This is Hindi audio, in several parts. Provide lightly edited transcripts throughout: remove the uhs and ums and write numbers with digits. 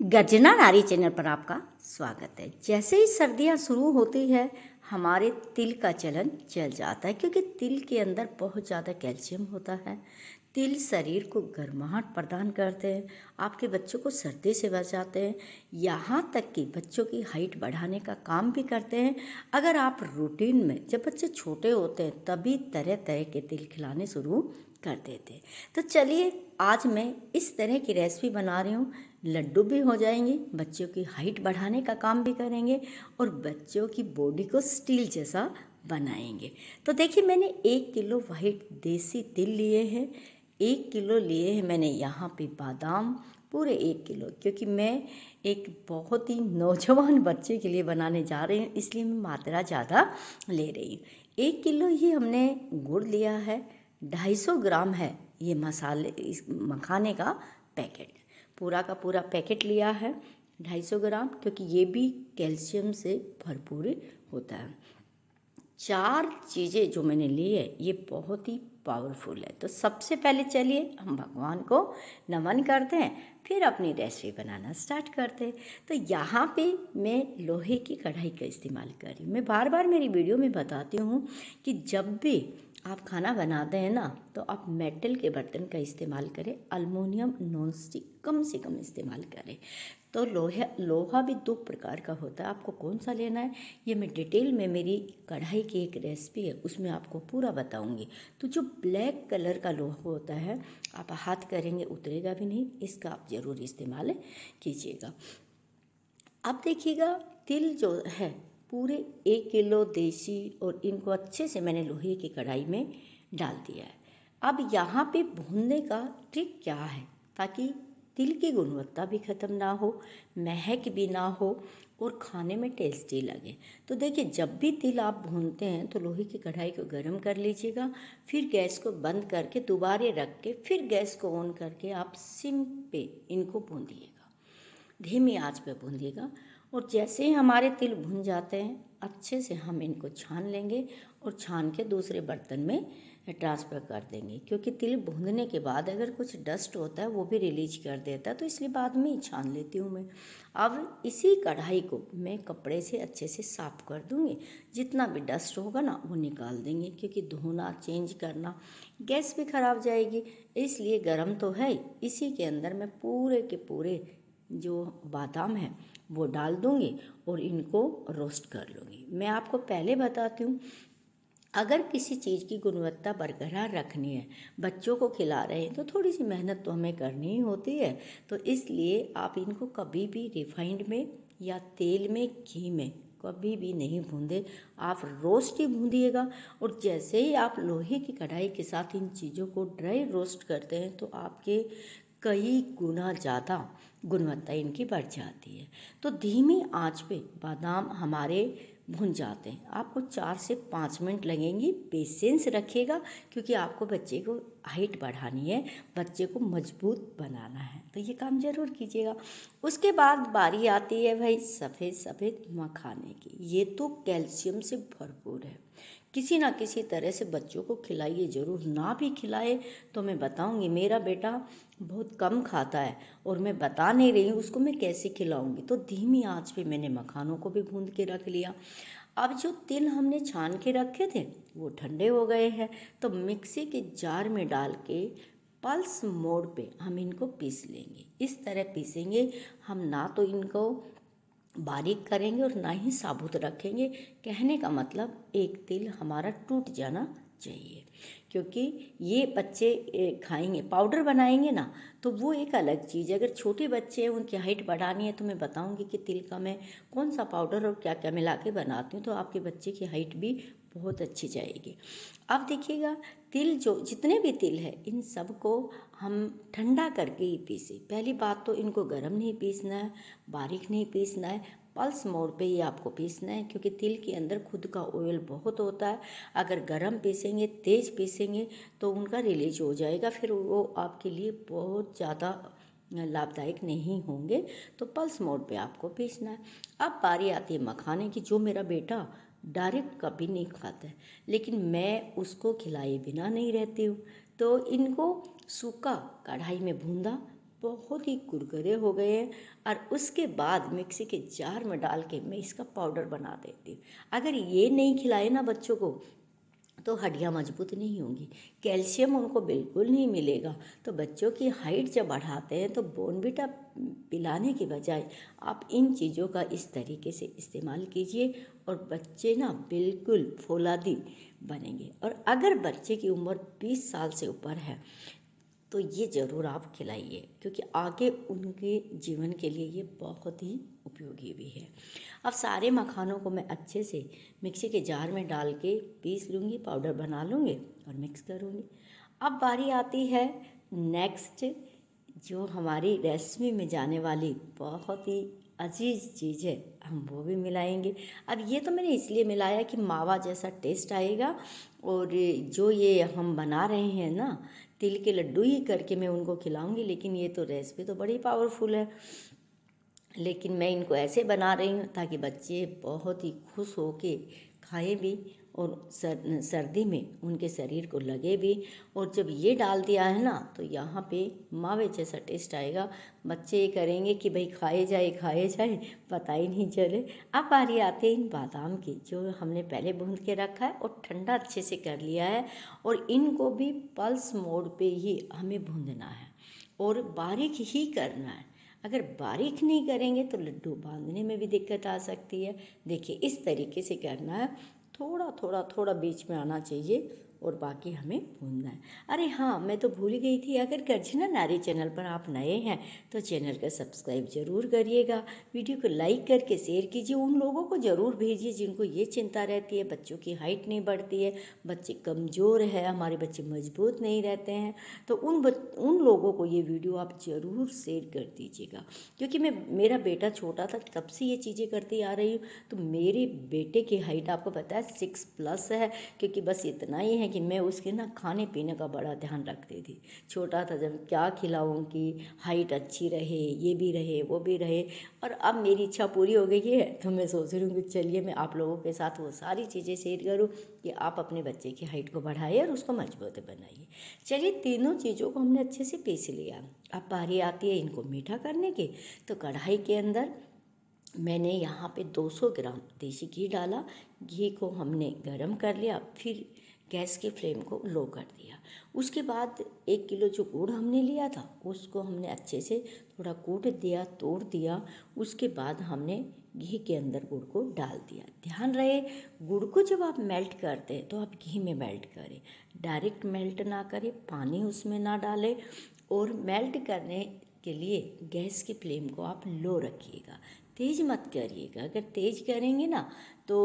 गर्जना नारी चैनल पर आपका स्वागत है। जैसे ही सर्दियां शुरू होती है हमारे तिल का चलन चल जाता है, क्योंकि तिल के अंदर बहुत ज़्यादा कैल्शियम होता है। तिल शरीर को गर्माहट प्रदान करते हैं, आपके बच्चों को सर्दी से बचाते हैं, यहाँ तक कि बच्चों की हाइट बढ़ाने का काम भी करते हैं। अगर आप रूटीन में जब बच्चे छोटे होते हैं तभी तरह तरह के तिल खिलाने शुरू कर देते। तो चलिए आज मैं इस तरह की रेसिपी बना रही हूँ। लड्डू भी हो जाएंगे, बच्चों की हाइट बढ़ाने का काम भी करेंगे और बच्चों की बॉडी को स्टील जैसा बनाएंगे। तो देखिए मैंने 1 किलो वाइट देसी तिल लिए हैं, 1 किलो लिए हैं मैंने यहाँ पे बादाम, पूरे 1 किलो, क्योंकि मैं एक बहुत ही नौजवान बच्चे के लिए बनाने जा रही हूँ इसलिए मैं मात्रा ज़्यादा ले रही हूँ। 1 किलो ही हमने गुड़ लिया है, 250 ग्राम है ये मसाले इस मखाने का पैकेट, पूरा का पूरा पैकेट लिया है 250 ग्राम, क्योंकि ये भी कैल्शियम से भरपूर होता है। 4 चीज़ें जो मैंने ली है ये बहुत ही पावरफुल है। तो सबसे पहले चलिए हम भगवान को नमन करते हैं, फिर अपनी रेसिपी बनाना स्टार्ट करते हैं। तो यहाँ पे मैं लोहे की कढ़ाई का इस्तेमाल कर रही हूँ। मैं बार बार मेरी वीडियो में बताती हूँ कि जब भी आप खाना बनाते हैं ना तो आप मेटल के बर्तन का इस्तेमाल करें, अल्मुनियम नॉन स्टिक कम से कम इस्तेमाल करें। तो लोहा भी 2 प्रकार का होता है, आपको कौन सा लेना है ये मैं डिटेल में मेरी कढ़ाई की एक रेसिपी है उसमें आपको पूरा बताऊंगी। तो जो ब्लैक कलर का लोहा होता है आप हाथ करेंगे उतरेगा भी नहीं, इसका आप ज़रूर इस्तेमाल कीजिएगा। अब देखिएगा तिल जो है पूरे 1 किलो देसी, और इनको अच्छे से मैंने लोहे की कढ़ाई में डाल दिया है। अब यहाँ पे भूनने का ट्रिक क्या है ताकि तिल की गुणवत्ता भी ख़त्म ना हो, महक भी ना हो और खाने में टेस्टी लगे। तो देखिए जब भी तिल आप भूनते हैं तो लोहे की कढ़ाई को गर्म कर लीजिएगा, फिर गैस को बंद करके दोबारे रख के फिर गैस को ऑन करके आप सिम पे इनको भूनिएगा, धीमी आंच पे भूनिएगा। और जैसे ही हमारे तिल भुन जाते हैं अच्छे से हम इनको छान लेंगे और छान के दूसरे बर्तन में ट्रांसफ़र कर देंगे, क्योंकि तिल भूनने के बाद अगर कुछ डस्ट होता है वो भी रिलीज कर देता है, तो इसलिए बाद में ही छान लेती हूँ मैं। अब इसी कढ़ाई को मैं कपड़े से अच्छे से साफ़ कर दूँगी, जितना भी डस्ट होगा ना वो निकाल देंगे, क्योंकि धोना चेंज करना गैस भी ख़राब जाएगी। इसलिए गर्म तो है, इसी के अंदर मैं पूरे के पूरे जो बादाम है वो डाल दूँगी और इनको रोस्ट कर लूँगी। मैं आपको पहले बताती हूँ, अगर किसी चीज़ की गुणवत्ता बरकरार रखनी है, बच्चों को खिला रहे हैं तो थोड़ी सी मेहनत तो हमें करनी ही होती है। तो इसलिए आप इनको कभी भी रिफाइंड में या तेल में, घी में कभी भी नहीं भूंदे, आप रोस्ट ही भूंदिएगा। और जैसे ही आप लोहे की कढ़ाई के साथ इन चीज़ों को ड्राई रोस्ट करते हैं तो आपके कई गुना ज़्यादा गुणवत्ता इनकी बढ़ जाती है। तो धीमी आंच पे बादाम हमारे भुन जाते हैं, आपको 4 से 5 मिनट लगेंगी। पेशेंस रखिएगा क्योंकि आपको बच्चे को हाइट बढ़ानी है, बच्चे को मजबूत बनाना है, तो ये काम ज़रूर कीजिएगा। उसके बाद बारी आती है भाई सफ़ेद सफ़ेद मखाने की। ये तो कैल्शियम से भरपूर है, किसी ना किसी तरह से बच्चों को खिलाइए ज़रूर। ना भी खिलाए तो मैं बताऊंगी, मेरा बेटा बहुत कम खाता है और मैं बता नहीं रही हूँ उसको मैं कैसे खिलाऊंगी। तो धीमी आंच पे मैंने मखानों को भी भून के रख लिया। अब जो तिल हमने छान के रखे थे वो ठंडे हो गए हैं, तो मिक्सी के जार में डाल के पल्स मोड पे हम इनको पीस लेंगे। इस तरह पीसेंगे हम, ना तो इनको बारीक करेंगे और ना ही साबुत रखेंगे। कहने का मतलब एक तिल हमारा टूट जाना चाहिए, क्योंकि ये बच्चे खाएंगे, पाउडर बनाएंगे ना तो वो एक अलग चीज़ है। अगर छोटे बच्चे हैं उनकी हाइट बढ़ानी है तो मैं बताऊंगी कि तिल का मैं कौन सा पाउडर और क्या क्या मिला के बनाती हूँ, तो आपके बच्चे की हाइट भी बहुत अच्छी जाएगी। अब देखिएगा तिल, जो जितने भी तिल है इन सब को हम ठंडा करके ही पीसे। पहली बात तो इनको गर्म नहीं पीसना है, बारीक नहीं पीसना है, पल्स मोड पे ही आपको पीसना है, क्योंकि तिल के अंदर खुद का ऑयल बहुत होता है। अगर गरम पीसेंगे, तेज़ पीसेंगे तो उनका रिलीज हो जाएगा, फिर वो आपके लिए बहुत ज़्यादा लाभदायक नहीं होंगे। तो पल्स मोड पे आपको पीसना है। अब बारी आती है मखाने की, जो मेरा बेटा डायरेक्ट कभी नहीं खाता है, लेकिन मैं उसको खिलाए बिना नहीं रहती हूँ। तो इनको सूखा कढ़ाई में भूंदा, बहुत ही कुरकुरे हो गए हैं। और उसके बाद मिक्सी के जार में डाल के मैं इसका पाउडर बना देती हूँ। अगर ये नहीं खिलाए ना बच्चों को तो हड्डियाँ मजबूत नहीं होंगी, कैल्शियम उनको बिल्कुल नहीं मिलेगा। तो बच्चों की हाइट जब बढ़ाते हैं तो बॉर्नविटा पिलाने के बजाय आप इन चीज़ों का इस तरीके से इस्तेमाल कीजिए और बच्चे ना बिल्कुल फौलादी बनेंगे। और अगर बच्चे की उम्र 20 साल से ऊपर है तो ये ज़रूर आप खिलाइए, क्योंकि आगे उनके जीवन के लिए ये बहुत ही उपयोगी भी है। अब सारे मखानों को मैं अच्छे से मिक्सी के जार में डाल के पीस लूँगी, पाउडर बना लूँगी और मिक्स करूँगी। अब बारी आती है नेक्स्ट, जो हमारी रेसिपी में जाने वाली बहुत ही अजीज़ चीज़ है, हम वो भी मिलाएंगे। अब ये तो मैंने इसलिए मिलाया कि मावा जैसा टेस्ट आएगा। और जो ये हम बना रहे हैं ना, तिल के लड्डू ही करके मैं उनको खिलाऊंगी, लेकिन ये तो रेसिपी तो बड़ी पावरफुल है। लेकिन मैं इनको ऐसे बना रही हूँ ताकि बच्चे बहुत ही खुश हो के खाएँ भी और सर्दी में उनके शरीर को लगे भी। और जब ये डाल दिया है ना तो यहाँ पे मावे जैसा टेस्ट आएगा। बच्चे ये करेंगे कि भाई खाए जाए, पता ही नहीं चले। अब बारी आती है इन बादाम की, जो हमने पहले भून के रखा है और ठंडा अच्छे से कर लिया है। और इनको भी पल्स मोड पे ही हमें भूनना है और बारीक ही करना है। अगर बारीक नहीं करेंगे तो लड्डू बांधने में भी दिक्कत आ सकती है। देखिए इस तरीके से करना है, थोड़ा बीच में आना चाहिए और बाकी हमें भूनना है। अरे हाँ, मैं तो भूल गई थी, अगर गर्जना नारी चैनल पर आप नए हैं तो चैनल का सब्सक्राइब जरूर करिएगा, वीडियो को लाइक करके शेयर कीजिए, उन लोगों को ज़रूर भेजिए जिनको ये चिंता रहती है बच्चों की हाइट नहीं बढ़ती है, बच्चे कमज़ोर है, हमारे बच्चे मजबूत नहीं रहते हैं। तो उन लोगों को ये वीडियो आप ज़रूर शेयर कर दीजिएगा। क्योंकि मेरा बेटा छोटा था तब से ये चीज़ें करती आ रही हूँ। तो मेरे बेटे की हाइट आपको पता है 6+ है, क्योंकि बस इतना ही है कि मैं उसके ना खाने पीने का बड़ा ध्यान रखती थी। छोटा था जब क्या खिलाऊं कि हाइट अच्छी रहे, ये भी रहे वो भी रहे। और अब मेरी इच्छा पूरी हो गई है तो मैं सोच रही हूँ कि चलिए मैं आप लोगों के साथ वो सारी चीज़ें शेयर करूँ कि आप अपने बच्चे की हाइट को बढ़ाइए और उसको मजबूत बनाइए। चलिए तीनों चीज़ों को हमने अच्छे से पीस लिया। अब बारी आती है इनको मीठा करने की। तो कढ़ाई के अंदर मैंने यहाँ पे 200 ग्राम देसी घी डाला। घी को हमने गरम कर लिया, फिर गैस की फ्लेम को लो कर दिया। उसके बाद 1 किलो जो गुड़ हमने लिया था उसको हमने अच्छे से थोड़ा कूट दिया, तोड़ दिया। उसके बाद हमने घी के अंदर गुड़ को डाल दिया। ध्यान रहे गुड़ को जब आप मेल्ट करते हैं तो आप घी में मेल्ट करें, डायरेक्ट मेल्ट ना करें, पानी उसमें ना डालें। और मेल्ट करने के लिए गैस की फ्लेम को आप लो रखिएगा, तेज़ मत करिएगा। अगर तेज़ करेंगे ना तो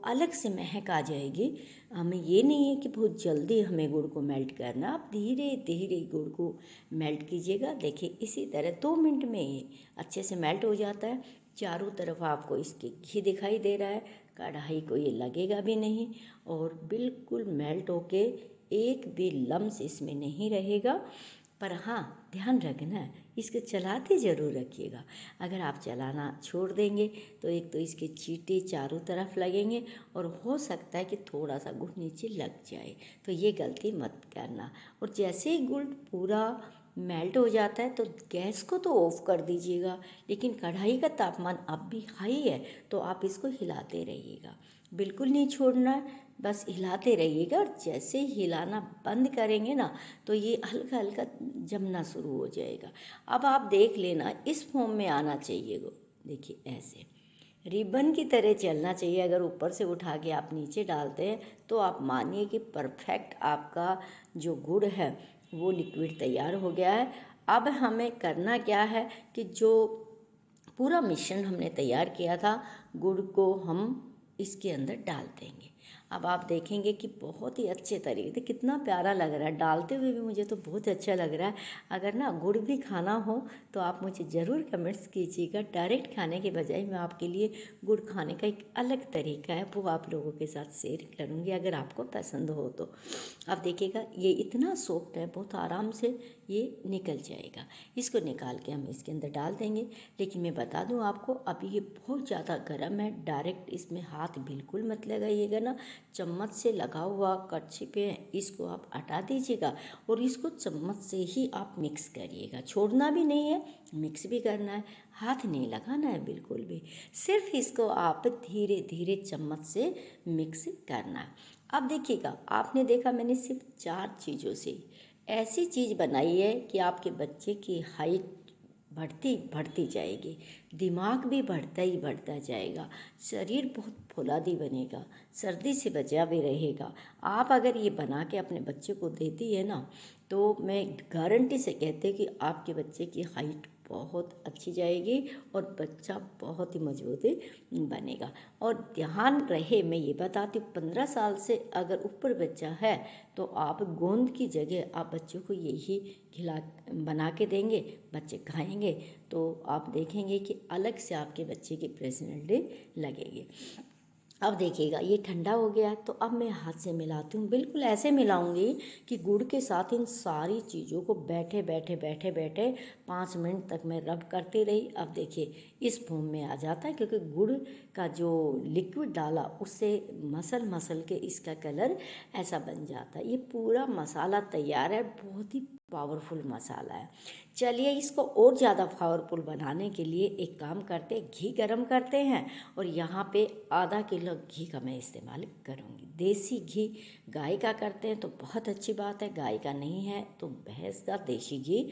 अलग से महक आ जाएगी। हमें ये नहीं है कि बहुत जल्दी हमें गुड़ को मेल्ट करना, आप धीरे धीरे गुड़ को मेल्ट कीजिएगा। देखिए इसी तरह 2 मिनट में ये अच्छे से मेल्ट हो जाता है। चारों तरफ आपको इसके घी दिखाई दे रहा है, कढ़ाई को ये लगेगा भी नहीं और बिल्कुल मेल्ट होके एक भी लम्स इसमें नहीं रहेगा। पर हाँ, ध्यान रखना इसको चलाते ज़रूर रखिएगा। अगर आप चलाना छोड़ देंगे तो एक तो इसके चींटे चारों तरफ लगेंगे और हो सकता है कि थोड़ा सा गुड़ नीचे लग जाए, तो ये गलती मत करना। और जैसे ही गुड़ पूरा मेल्ट हो जाता है तो गैस को तो ऑफ कर दीजिएगा, लेकिन कढ़ाई का तापमान अब भी हाई है तो आप इसको हिलाते रहिएगा, बिल्कुल नहीं छोड़ना है, बस हिलाते रहिएगा। और जैसे ही हिलाना बंद करेंगे ना तो ये हल्का हल्का जमना शुरू हो जाएगा। अब आप देख लेना इस फॉर्म में आना चाहिए वो, देखिए ऐसे रिबन की तरह चलना चाहिए। अगर ऊपर से उठा के आप नीचे डालते हैं तो आप मानिए कि परफेक्ट आपका जो गुड़ है वो लिक्विड तैयार हो गया है। अब हमें करना क्या है कि जो पूरा मिश्रण हमने तैयार किया था गुड़ को हम इसके अंदर डाल देंगे। अब आप देखेंगे कि बहुत ही अच्छे तरीके से कितना प्यारा लग रहा है, डालते हुए भी मुझे तो बहुत अच्छा लग रहा है। अगर ना गुड़ भी खाना हो तो आप मुझे ज़रूर कमेंट्स कीजिएगा। डायरेक्ट खाने के बजाय मैं आपके लिए गुड़ खाने का एक अलग तरीका है वो आप लोगों के साथ शेयर करूँगी, अगर आपको पसंद हो तो। आप देखिएगा ये इतना सॉफ्ट है, बहुत आराम से ये निकल जाएगा। इसको निकाल के हम इसके अंदर डाल देंगे। लेकिन मैं बता दूं आपको, अभी ये बहुत ज़्यादा गर्म है, डायरेक्ट इसमें हाथ बिल्कुल मत लगाइएगा ना। चम्मच से लगा हुआ कड़छी पे इसको आप हटा दीजिएगा और इसको चम्मच से ही आप मिक्स करिएगा। छोड़ना भी नहीं है, मिक्स भी करना है, हाथ नहीं लगाना है बिल्कुल भी। सिर्फ इसको आप धीरे धीरे चम्मच से मिक्स करना है। अब देखिएगा, आपने देखा मैंने सिर्फ 4 चीज़ों से ऐसी चीज़ बनाई है कि आपके बच्चे की हाइट बढ़ती बढ़ती जाएगी, दिमाग भी बढ़ता ही बढ़ता जाएगा, शरीर बहुत फुलादी बनेगा, सर्दी से बचा भी रहेगा। आप अगर ये बना के अपने बच्चे को देती है ना, तो मैं गारंटी से कहते कि आपके बच्चे की हाइट बहुत अच्छी जाएगी और बच्चा बहुत ही मजबूत बनेगा। और ध्यान रहे, मैं ये बताती हूँ, 15 साल से अगर ऊपर बच्चा है तो आप गोंद की जगह आप बच्चों को यही खिला बना के देंगे, बच्चे खाएंगे तो आप देखेंगे कि अलग से आपके बच्चे की पर्सनैलिटी लगेगी। अब देखिएगा ये ठंडा हो गया, तो अब मैं हाथ से मिलाती हूँ। बिल्कुल ऐसे मिलाऊंगी कि गुड़ के साथ इन सारी चीज़ों को बैठे बैठे बैठे बैठे 5 मिनट तक मैं रब करती रही। अब देखिए इस फॉर्म में आ जाता है, क्योंकि गुड़ का जो लिक्विड डाला उससे मसल मसल के इसका कलर ऐसा बन जाता है। ये पूरा मसाला तैयार है, बहुत ही पावरफुल मसाला है। चलिए इसको और ज़्यादा पावरफुल बनाने के लिए एक काम करते हैं, घी गरम करते हैं और यहाँ पे आधा किलो घी का मैं इस्तेमाल करूँगी। देसी घी गाय का करते हैं तो बहुत अच्छी बात है, गाय का नहीं है तो भैंस का देसी घी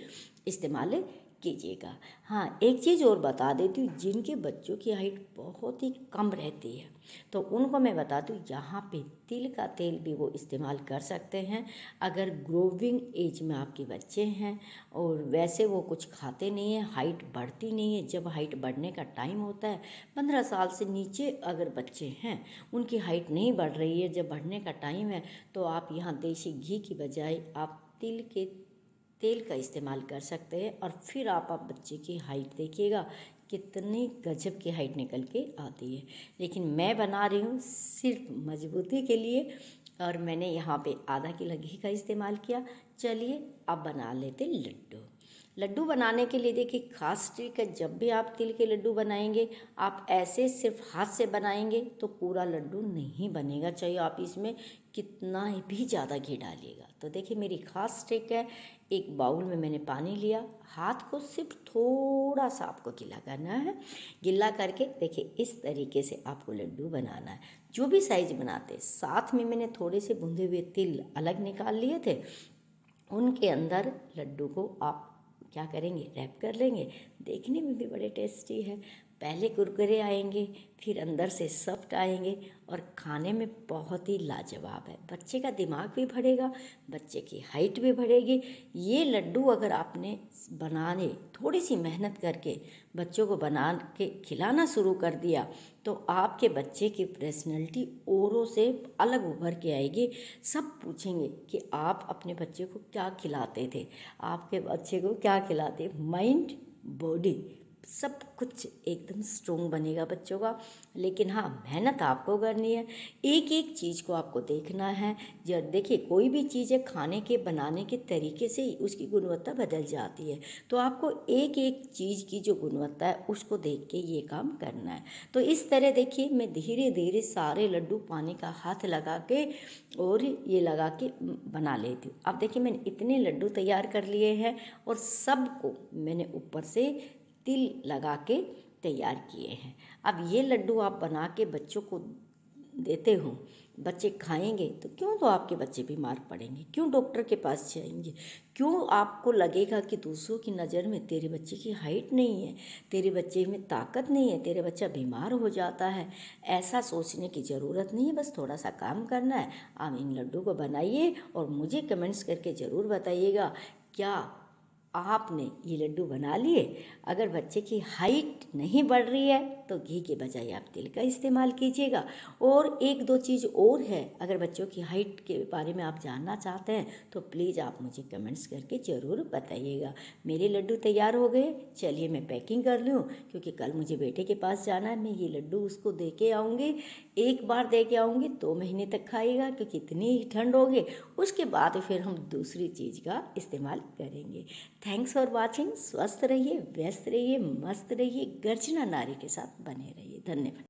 इस्तेमाल कीजिएगा। हाँ, एक चीज़ और बता देती हूँ, जिनके बच्चों की हाइट बहुत ही कम रहती है तो उनको मैं बता दूँ, यहाँ पे तिल का तेल भी वो इस्तेमाल कर सकते हैं। अगर ग्रोविंग एज में आपके बच्चे हैं और वैसे वो कुछ खाते नहीं हैं, हाइट बढ़ती नहीं है, जब हाइट बढ़ने का टाइम होता है 15 साल से नीचे अगर बच्चे हैं, उनकी हाइट नहीं बढ़ रही है, जब बढ़ने का टाइम है, तो आप यहाँ देसी घी की बजाय आप तिल के तेल का इस्तेमाल कर सकते हैं। और फिर आप बच्चे की हाइट देखिएगा कितनी गजब की हाइट निकल के आती है। लेकिन मैं बना रही हूँ सिर्फ मजबूती के लिए और मैंने यहाँ पे आधा किलो घी का इस्तेमाल किया। चलिए अब बना लेते लड्डू। लड्डू बनाने के लिए देखिए खास ट्रिक है, जब भी आप तिल के लड्डू बनाएंगे आप ऐसे सिर्फ हाथ से बनाएंगे तो पूरा लड्डू नहीं बनेगा, चाहे आप इसमें कितना भी ज़्यादा घी डालिएगा। तो देखिए मेरी खास ट्रिक है, एक बाउल में मैंने पानी लिया, हाथ को सिर्फ थोड़ा सा आपको गीला करना है। गीला करके देखिए इस तरीके से आपको लड्डू बनाना है, जो भी साइज बनाते। साथ में मैंने थोड़े से भुने हुए तिल अलग निकाल लिए थे, उनके अंदर लड्डू को आप क्या करेंगे, रैप कर लेंगे। देखने में भी बड़े टेस्टी है, पहले कुरकुरे आएंगे फिर अंदर से सॉफ्ट आएंगे और खाने में बहुत ही लाजवाब है। बच्चे का दिमाग भी बढ़ेगा, बच्चे की हाइट भी बढ़ेगी। ये लड्डू अगर आपने बनाने थोड़ी सी मेहनत करके बच्चों को बना के खिलाना शुरू कर दिया तो आपके बच्चे की पर्सनैलिटी औरों से अलग उभर के आएगी। सब पूछेंगे कि आप अपने बच्चे को क्या खिलाते थे, आपके बच्चे को क्या खिलाते। माइंड बॉडी सब कुछ एकदम स्ट्रोंग बनेगा बच्चों का। लेकिन हाँ, मेहनत आपको करनी है, एक एक चीज़ को आपको देखना है। जब देखिए कोई भी चीज़ है, खाने के बनाने के तरीके से ही उसकी गुणवत्ता बदल जाती है, तो आपको एक एक चीज़ की जो गुणवत्ता है उसको देख के ये काम करना है। तो इस तरह देखिए मैं धीरे धीरे सारे लड्डू पानी का हाथ लगा के और ये लगा के बना लेती हूँ। अब देखिए मैंने इतने लड्डू तैयार कर लिए हैं और सबको मैंने ऊपर से तिल लगा के तैयार किए हैं। अब ये लड्डू आप बना के बच्चों को देते हो, बच्चे खाएंगे तो क्यों तो आपके बच्चे बीमार पड़ेंगे, क्यों डॉक्टर के पास जाएंगे, क्यों आपको लगेगा कि दूसरों की नज़र में तेरे बच्चे की हाइट नहीं है, तेरे बच्चे में ताकत नहीं है, तेरे बच्चा बीमार हो जाता है। ऐसा सोचने की ज़रूरत नहीं है, बस थोड़ा सा काम करना है। आप इन लड्डू को बनाइए और मुझे कमेंट्स करके ज़रूर बताइएगा क्या आपने ये लड्डू बना लिए। अगर बच्चे की हाइट नहीं बढ़ रही है तो घी के बजाय आप तिल का इस्तेमाल कीजिएगा। और एक दो चीज़ और है, अगर बच्चों की हाइट के बारे में आप जानना चाहते हैं तो प्लीज़ आप मुझे कमेंट्स करके ज़रूर बताइएगा। मेरे लड्डू तैयार हो गए, चलिए मैं पैकिंग कर लूँ, क्योंकि कल मुझे बेटे के पास जाना है। मैं ये लड्डू उसको दे के आऊँगी, एक बार दे के आऊँगी, 2 महीने तक खाएगा, क्योंकि इतनी ही ठंड होगी। उसके बाद फिर हम दूसरी चीज़ का इस्तेमाल करेंगे। Thanks for watching. स्वस्थ रहिए, व्यस्त रहिए, मस्त रहिए, गर्जना नारी के साथ बने रहिए। धन्यवाद।